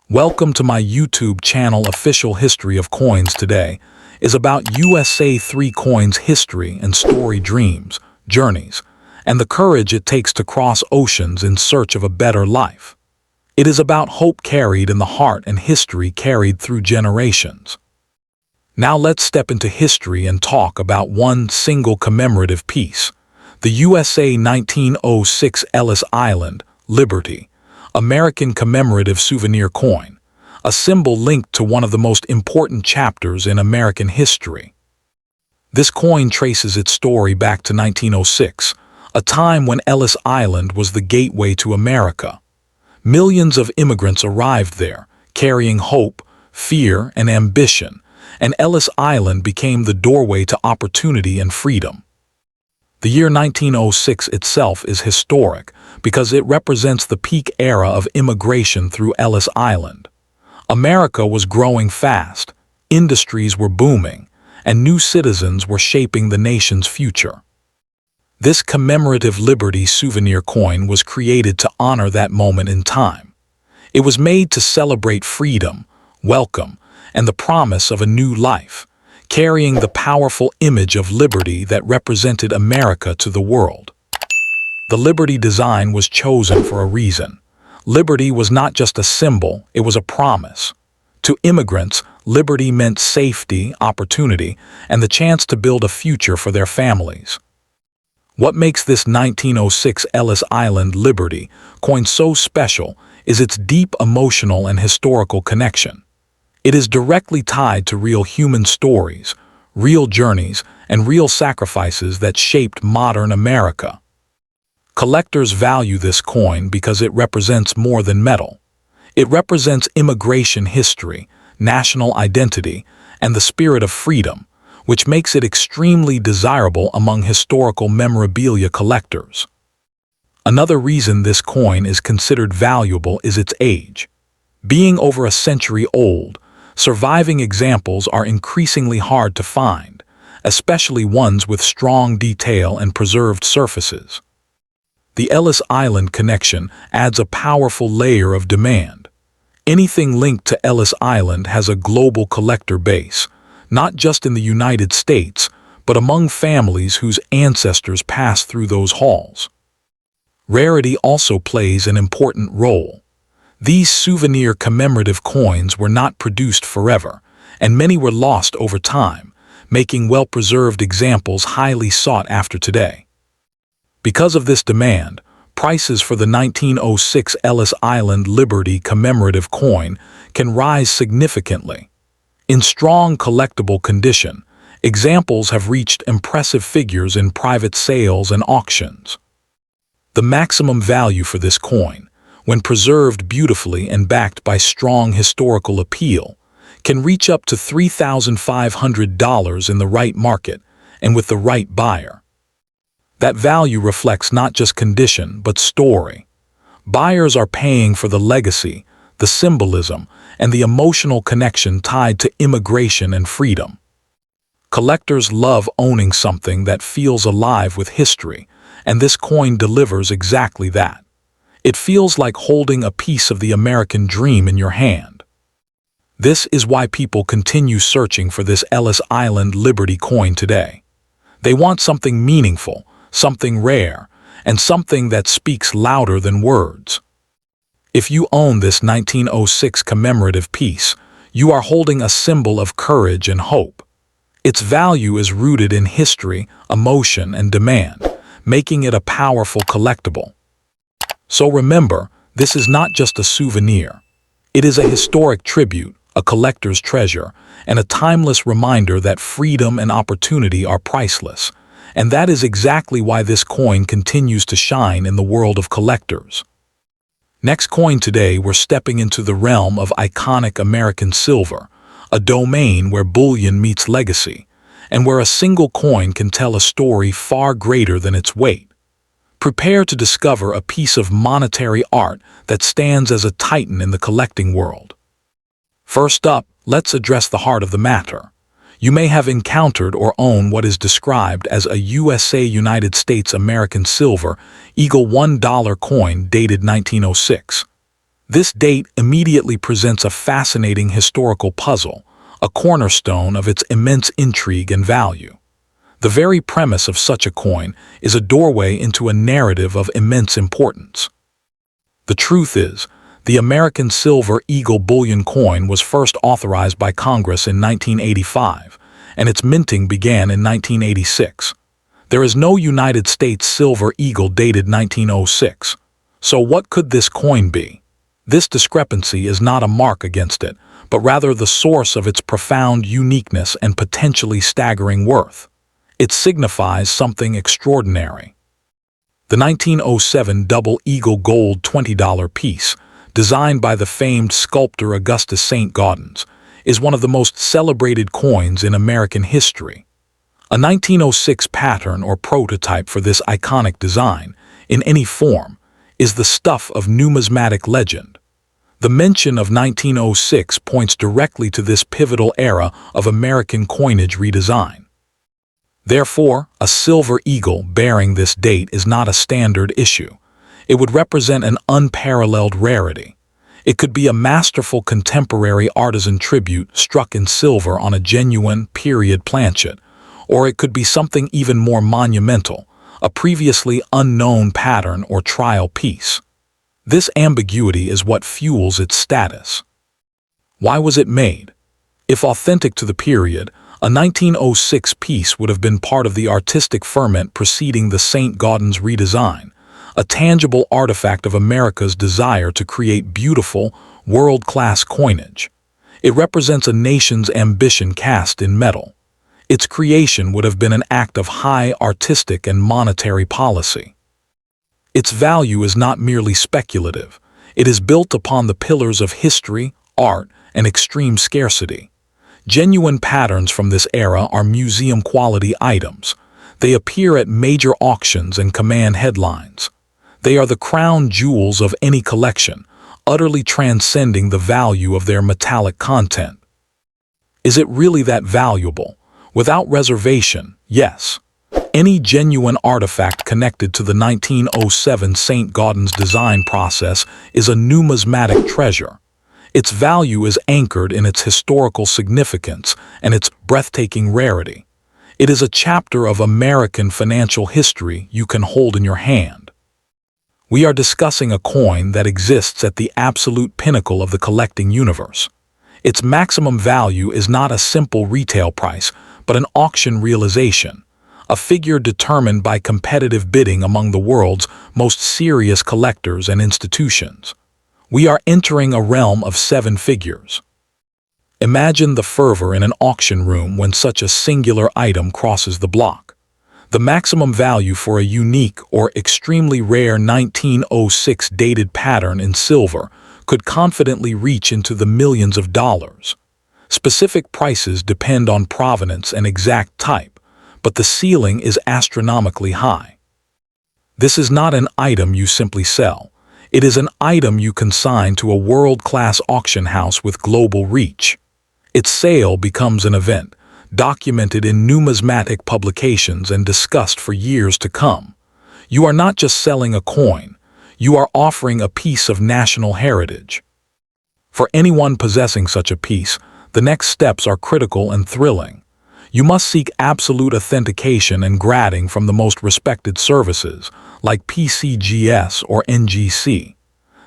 Welcome to my YouTube channel. Official History of Coins today is about USA 3 coins history and story, dreams, journeys, and the courage it takes to cross oceans in search of a better life. It is about hope carried in the heart and history carried through generations. Now let's step into history and talk about one single commemorative piece, the USA 1906 Ellis Island Liberty American commemorative souvenir coin, a symbol linked to one of the most important chapters in American history. This coin traces its story back to 1906, a time when Ellis Island was the gateway to America. Millions of immigrants arrived there, carrying hope, fear, and ambition, and Ellis Island became the doorway to opportunity and freedom. The year 1906 itself is historic because it represents the peak era of immigration through Ellis Island. America was growing fast, industries were booming, and new citizens were shaping the nation's future. This commemorative Liberty souvenir coin was created to honor that moment in time. It was made to celebrate freedom, welcome, and the promise of a new life, carrying the powerful image of liberty that represented America to the world. The Liberty design was chosen for a reason. Liberty was not just a symbol, it was a promise. To immigrants, liberty meant safety, opportunity, and the chance to build a future for their families. What makes this 1906 Ellis Island Liberty coin so special is its deep emotional and historical connection. It is directly tied to real human stories, real journeys, and real sacrifices that shaped modern America. Collectors value this coin because it represents more than metal. It represents immigration history, national identity, and the spirit of freedom, which makes it extremely desirable among historical memorabilia collectors. Another reason this coin is considered valuable is its age. Being over a century old, surviving examples are increasingly hard to find, especially ones with strong detail and preserved surfaces. The Ellis Island connection adds a powerful layer of demand. Anything linked to Ellis Island has a global collector base, not just in the United States, but among families whose ancestors passed through those halls. Rarity also plays an important role. These souvenir commemorative coins were not produced forever, and many were lost over time, making well-preserved examples highly sought after today. Because of this demand, prices for the 1906 Ellis Island Liberty commemorative coin can rise significantly. In strong collectible condition, examples have reached impressive figures in private sales and auctions. The maximum value for this coin, when preserved beautifully and backed by strong historical appeal, can reach up to $3,500 in the right market and with the right buyer. That value reflects not just condition but story. Buyers are paying for the legacy, the symbolism, and the emotional connection tied to immigration and freedom. Collectors love owning something that feels alive with history, and this coin delivers exactly that. It feels like holding a piece of the American dream in your hand. This is why people continue searching for this Ellis Island Liberty coin today. They want something meaningful, something rare, and something that speaks louder than words. If you own this 1906 commemorative piece, you are holding a symbol of courage and hope. Its value is rooted in history, emotion, and demand, making it a powerful collectible. So remember, this is not just a souvenir. It is a historic tribute, a collector's treasure, and a timeless reminder that freedom and opportunity are priceless. And that is exactly why this coin continues to shine in the world of collectors. Next coin today, we're stepping into the realm of iconic American silver, a domain where bullion meets legacy, and where a single coin can tell a story far greater than its weight. Prepare to discover a piece of monetary art that stands as a titan in the collecting world. First up, let's address the heart of the matter. You may have encountered or own what is described as a United States AmericanSilverEagle $1 coin dated 1906. This date immediately presents a fascinating historical puzzle, a cornerstone of its immense intrigue and value. The very premise of such a coin is a doorway into a narrative of immense importance. The truth is, the American Silver Eagle bullion coin was first authorized by Congress in 1985, and its minting began in 1986. There is no United States Silver Eagle dated 1906. So what could this coin be? This discrepancy is not a mark against it, but rather the source of its profound uniqueness and potentially staggering worth. It signifies something extraordinary. The 1907 Double Eagle Gold $20 piece, designed by the famed sculptor Augustus St. Gaudens, is one of the most celebrated coins in American history. A 1906 pattern or prototype for this iconic design, in any form, is the stuff of numismatic legend. The mention of 1906 points directly to this pivotal era of American coinage redesign. Therefore, a silver eagle bearing this date is not a standard issue. It would represent an unparalleled rarity. It could be a masterful contemporary artisan tribute struck in silver on a genuine period planchet, or it could be something even more monumental, a previously unknown pattern or trial piece. This ambiguity is what fuels its status. Why was it made? If authentic to the period, a 1906 piece would have been part of the artistic ferment preceding the St. Gaudens redesign, a tangible artifact of America's desire to create beautiful, world-class coinage. It represents a nation's ambition cast in metal. Its creation would have been an act of high artistic and monetary policy. Its value is not merely speculative. It is built upon the pillars of history, art, and extreme scarcity. Genuine patterns from this era are museum-quality items. They appear at major auctions and command headlines. They are the crown jewels of any collection, utterly transcending the value of their metallic content. Is it really that valuable? Without reservation, yes. Any genuine artifact connected to the 1907 St. Gaudens design process is a numismatic treasure. Its value is anchored in its historical significance and its breathtaking rarity. It is a chapter of American financial history you can hold in your hand. We are discussing a coin that exists at the absolute pinnacle of the collecting universe. Its maximum value is not a simple retail price, but an auction realization, a figure determined by competitive bidding among the world's most serious collectors and institutions. We are entering a realm of seven figures. Imagine the fervor in an auction room when such a singular item crosses the block. The maximum value for a unique or extremely rare 1906 dated pattern in silver could confidently reach into the millions of dollars. Specific prices depend on provenance and exact type, but the ceiling is astronomically high. This is not an item you simply sell. It is an item you consign to a world-class auction house with global reach. Its sale becomes an event, documented in numismatic publications and discussed for years to come. You are not just selling a coin, you are offering a piece of national heritage. For anyone possessing such a piece, the next steps are critical and thrilling. You must seek absolute authentication and grading from the most respected services, like PCGS or NGC.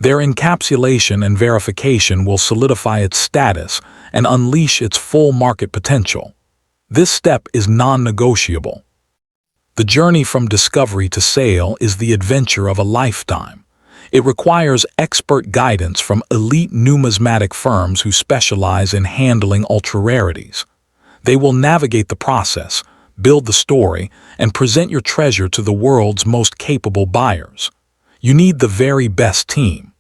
Their encapsulation and verification will solidify its status and unleash its full market potential. This step is non-negotiable. The journey from discovery to sale is the adventure of a lifetime. It requires expert guidance from elite numismatic firms who specialize in handling ultra-rarities. They will navigate the process, build the story, and present your treasure to the world's most capable buyers. You need the very best team.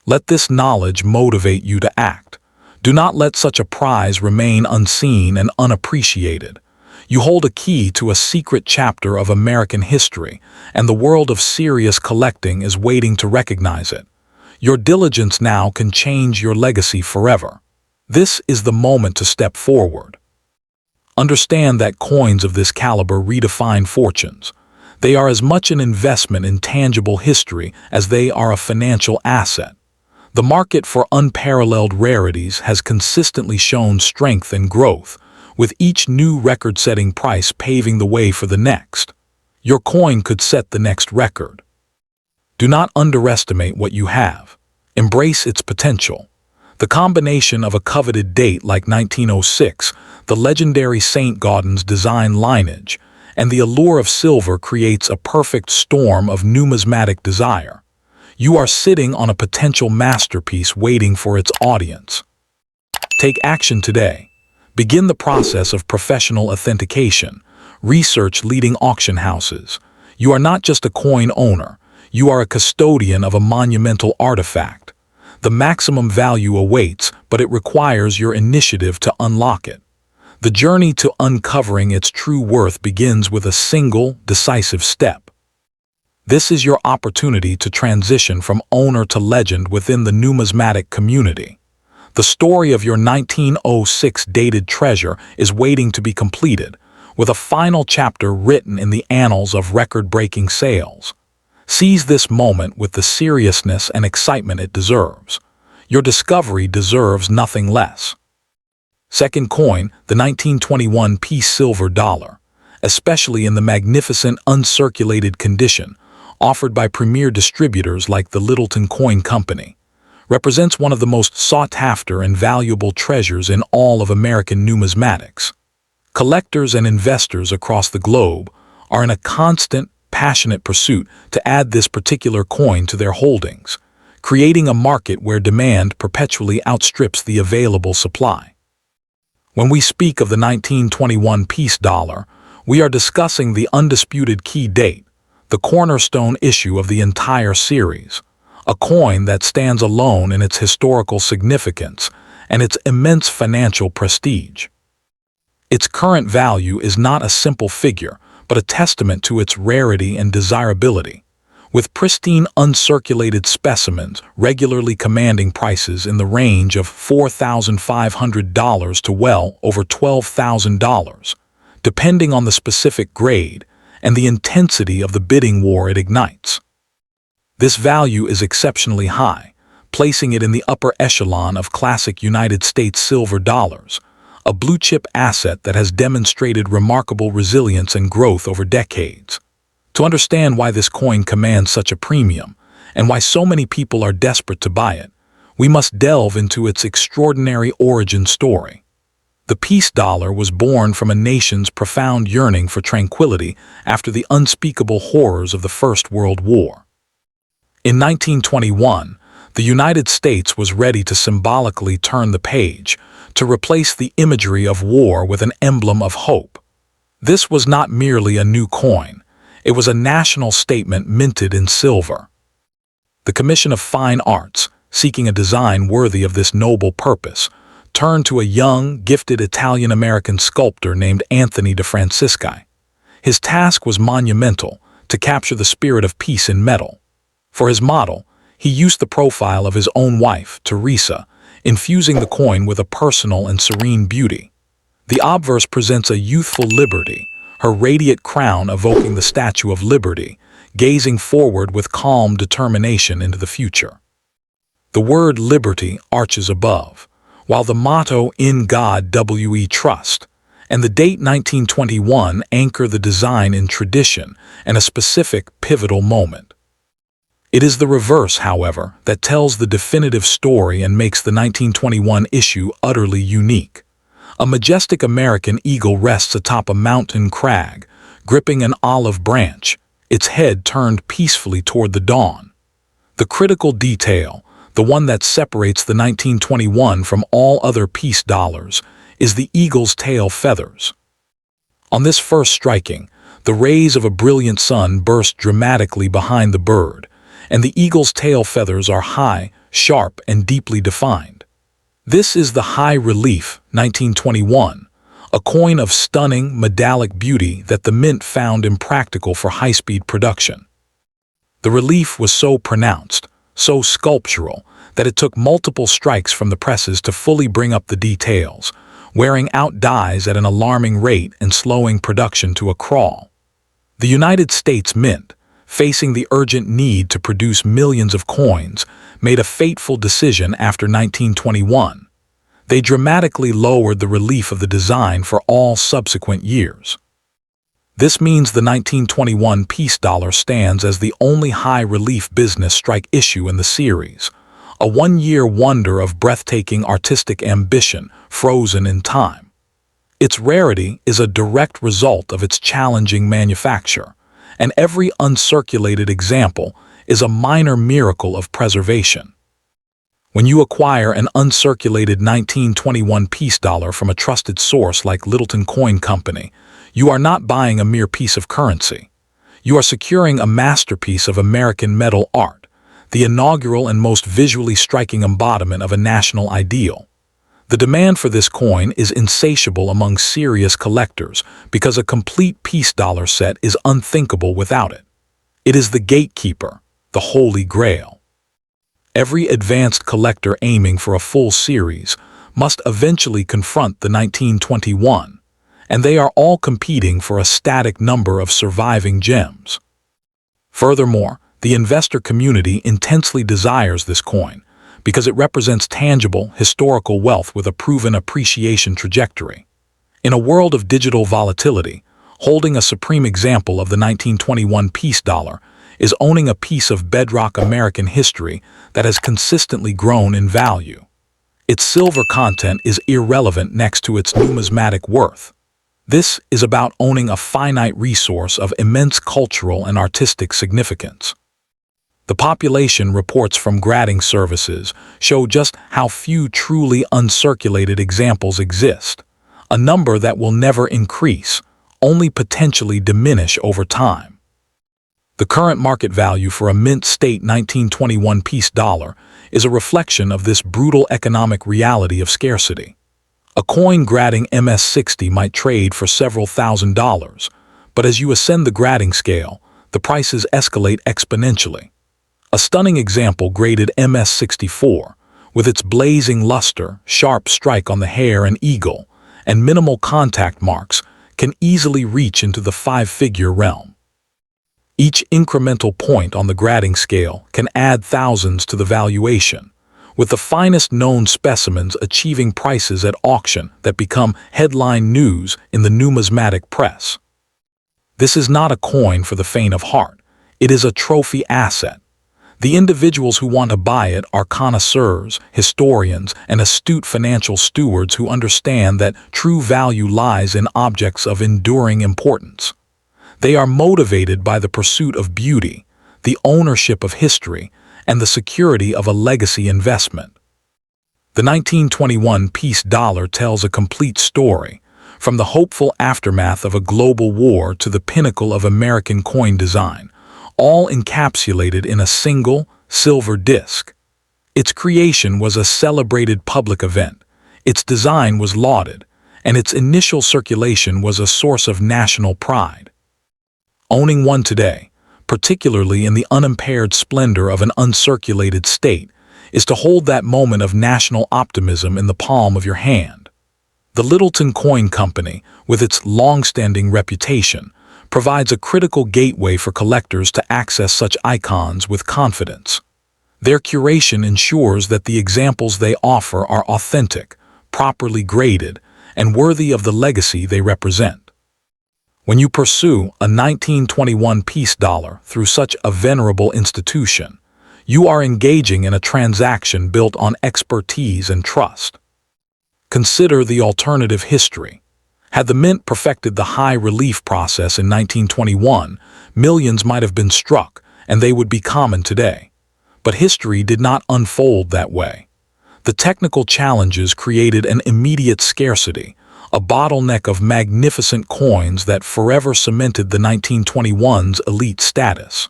Let this knowledge motivate you to act. Do not let such a prize remain unseen and unappreciated. You hold a key to a secret chapter of American history, and the world of serious collecting is waiting to recognize it. Your diligence now can change your legacy forever. This is the moment to step forward. Understand that coins of this caliber redefine fortunes. They are as much an investment in tangible history as they are a financial asset. The market for unparalleled rarities has consistently shown strength and growth, with each new record-setting price paving the way for the next. Your coin could set the next record. Do not underestimate what you have. Embrace its potential. The combination of a coveted date like 1906, the legendary St. Gaudens design lineage, and the allure of silver creates a perfect storm of numismatic desire. You are sitting on a potential masterpiece waiting for its audience. Take action today. Begin the process of professional authentication. Research leading auction houses. You are not just a coin owner, you are a custodian of a monumental artifact. The maximum value awaits, but it requires your initiative to unlock it. The journey to uncovering its true worth begins with a single, decisive step. This is your opportunity to transition from owner to legend within the numismatic community. The story of your 1906 dated treasure is waiting to be completed, with a final chapter written in the annals of record-breaking sales. Seize this moment with the seriousness and excitement it deserves. Your discovery deserves nothing less. Second coin, the 1921 PeaceSilverDollar, especially in the magnificent uncirculated condition, offered by premier distributors like the Littleton Coin Company, represents one of the most sought-after and valuable treasures in all of American numismatics. Collectors and investors across the globe are in a constant, passionate pursuit to add this particular coin to their holdings, creating a market where demand perpetually outstrips the available supply. When we speak of the 1921 PeaceDollar, we are discussing the undisputed key date, the cornerstone issue of the entire series, a coin that stands alone in its historical significance and its immense financial prestige. Its current value is not a simple figure, but a testament to its rarity and desirability, with pristine uncirculated specimens regularly commanding prices in the range of $4,500 to well over $12,000, depending on the specific grade and the intensity of the bidding war it ignites. This value is exceptionally high, placing it in the upper echelon of classic United States silver dollars, a blue-chip asset that has demonstrated remarkable resilience and growth over decades. To understand why this coin commands such a premium, and why so many people are desperate to buy it, we must delve into its extraordinary origin story. The PeaceDollar was born from a nation's profound yearning for tranquility after the unspeakable horrors of the First World War. In 1921, the United States was ready to symbolically turn the page, to replace the imagery of war with an emblem of hope. This was not merely a new coin, it was a national statement minted in silver. The Commission of Fine Arts, seeking a design worthy of this noble purpose, turned to a young, gifted Italian-American sculptor named Anthony de Francisci. His task was monumental, to capture the spirit of peace in metal. For his model, he used the profile of his own wife, Teresa, infusing the coin with a personal and serene beauty. The obverse presents a youthful Liberty, her radiant crown evoking the Statue of Liberty, gazing forward with calm determination into the future. The word Liberty arches above, while the motto "In God We Trust" and the date 1921 anchor the design in tradition and a specific pivotal moment. It is the reverse, however, that tells the definitive story and makes the 1921 issue utterly unique. A majestic American eagle rests atop a mountain crag, gripping an olive branch, its head turned peacefully toward the dawn. The critical detail, the one that separates the 1921 from all other PeaceDollars, is the eagle's tail feathers. On this first striking, the rays of a brilliant sun burst dramatically behind the bird, and the eagle's tail feathers are high, sharp, and deeply defined. This is the high-relief 1921, a coin of stunning, metallic beauty that the mint found impractical for high-speed production. The relief was so pronounced, so sculptural, that it took multiple strikes from the presses to fully bring up the details, wearing out dies at an alarming rate and slowing production to a crawl. The United States Mint, facing the urgent need to produce millions of coins, made a fateful decision after 1921. They dramatically lowered the relief of the design for all subsequent years. This means the 1921 PeaceDollar stands as the only high-relief business strike issue in the series, a one-year wonder of breathtaking artistic ambition frozen in time. Its rarity is a direct result of its challenging manufacture, and every uncirculated example is a minor miracle of preservation. When you acquire an uncirculated 1921 PeaceDollar from a trusted source like Littleton Coin Company, you are not buying a mere piece of currency. You are securing a masterpiece of American metal art, the inaugural and most visually striking embodiment of a national ideal. The demand for this coin is insatiable among serious collectors because a complete PeaceDollar set is unthinkable without it. It is the gatekeeper, the holy grail. Every advanced collector aiming for a full series must eventually confront the 1921, and they are all competing for a static number of surviving gems. Furthermore, the investor community intensely desires this coin because it represents tangible, historical wealth with a proven appreciation trajectory. In a world of digital volatility, holding a supreme example of the 1921 PeaceDollar is owning a piece of bedrock American history that has consistently grown in value. Its silver content is irrelevant next to its numismatic worth. This is about owning a finite resource of immense cultural and artistic significance. The population reports from grading services show just how few truly uncirculated examples exist, a number that will never increase, only potentially diminish over time. The current market value for a mint-state 1921 PeaceDollar is a reflection of this brutal economic reality of scarcity. A coin grading MS-60 might trade for several $1,000s, but as you ascend the grading scale, the prices escalate exponentially. A stunning example graded MS-64, with its blazing luster, sharp strike on the hair and eagle, and minimal contact marks, can easily reach into the five-figure realm. Each incremental point on the grading scale can add thousands to the valuation, with the finest known specimens achieving prices at auction that become headline news in the numismatic press. This is not a coin for the faint of heart. It is a trophy asset. The individuals who want to buy it are connoisseurs, historians, and astute financial stewards who understand that true value lies in objects of enduring importance. They are motivated by the pursuit of beauty, the ownership of history, and the security of a legacy investment. The 1921 PeaceDollar tells a complete story, from the hopeful aftermath of a global war to the pinnacle of American coin design, all encapsulated in a single, silver disc. Its creation was a celebrated public event, its design was lauded, and its initial circulation was a source of national pride. Owning one today, particularly in the unimpaired splendor of an uncirculated state, is to hold that moment of national optimism in the palm of your hand. The Littleton Coin Company, with its long-standing reputation, provides a critical gateway for collectors to access such icons with confidence. Their curation ensures that the examples they offer are authentic, properly graded, and worthy of the legacy they represent. When you pursue a 1921 PeaceDollar through such a venerable institution, you are engaging in a transaction built on expertise and trust. Consider the alternative history. Had the mint perfected the high-relief process in 1921, millions might have been struck, and they would be common today. But history did not unfold that way. The technical challenges created an immediate scarcity, a bottleneck of magnificent coins that forever cemented the 1921's elite status.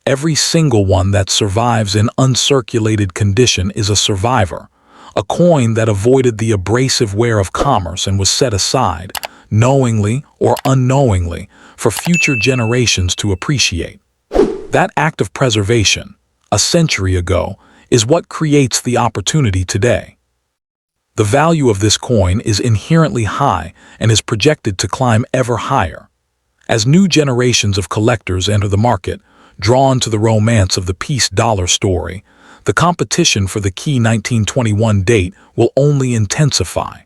Every single one that survives in uncirculated condition is a survivor, a coin that avoided the abrasive wear of commerce and was set aside, knowingly or unknowingly, for future generations to appreciate. That act of preservation, a century ago, is what creates the opportunity today. The value of this coin is inherently high and is projected to climb ever higher. As new generations of collectors enter the market, drawn to the romance of the PeaceDollar story, the competition for the key 1921 date will only intensify.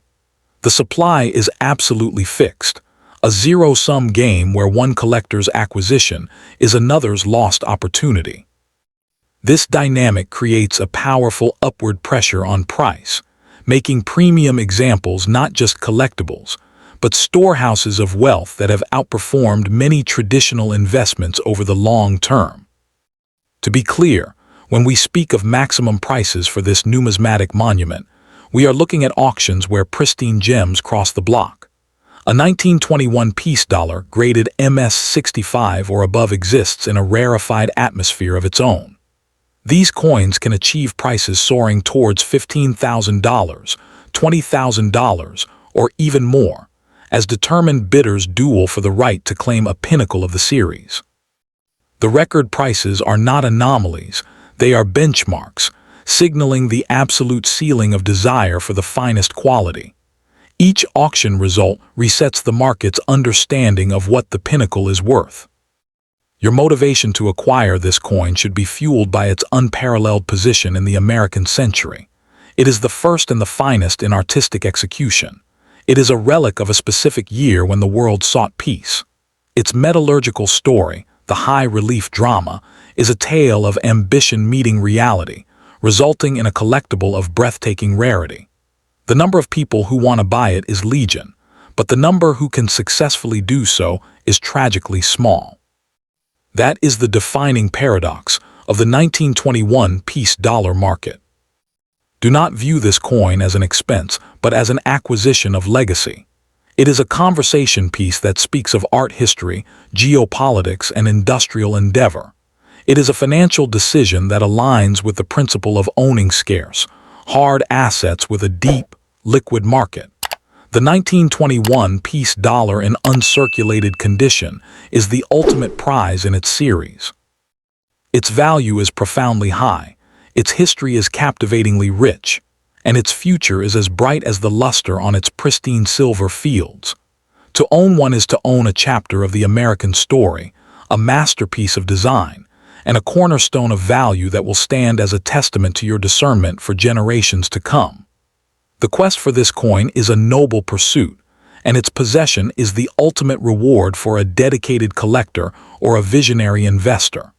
The supply is absolutely fixed, a zero-sum game where one collector's acquisition is another's lost opportunity. This dynamic creates a powerful upward pressure on price, making premium examples not just collectibles, but storehouses of wealth that have outperformed many traditional investments over the long term. To be clear, when we speak of maximum prices for this numismatic monument, we are looking at auctions where pristine gems cross the block. A 1921 PeaceDollar graded MS65 or above exists in a rarefied atmosphere of its own. These coins can achieve prices soaring towards $15,000, $20,000, or even more, as determined bidders duel for the right to claim a pinnacle of the series. The record prices are not anomalies, they are benchmarks, signaling the absolute ceiling of desire for the finest quality. Each auction result resets the market's understanding of what the pinnacle is worth. Your motivation to acquire this coin should be fueled by its unparalleled position in the American century. It is the first and the finest in artistic execution. It is a relic of a specific year when the world sought peace. Its metallurgical story, the high-relief drama, is a tale of ambition meeting reality, resulting in a collectible of breathtaking rarity. The number of people who want to buy it is legion, but the number who can successfully do so is tragically small. That is the defining paradox of the 1921 PeaceDollar market. Do not view this coin as an expense, but as an acquisition of legacy. It is a conversation piece that speaks of art history, geopolitics, and industrial endeavor. It is a financial decision that aligns with the principle of owning scarce, hard assets with a deep, liquid market. The 1921 PeaceDollar in uncirculated condition is the ultimate prize in its series. Its value is profoundly high, its history is captivatingly rich, and its future is as bright as the luster on its pristine silver fields. To own one is to own a chapter of the American story, a masterpiece of design, and a cornerstone of value that will stand as a testament to your discernment for generations to come. The quest for this coin is a noble pursuit, and its possession is the ultimate reward for a dedicated collector or a visionary investor.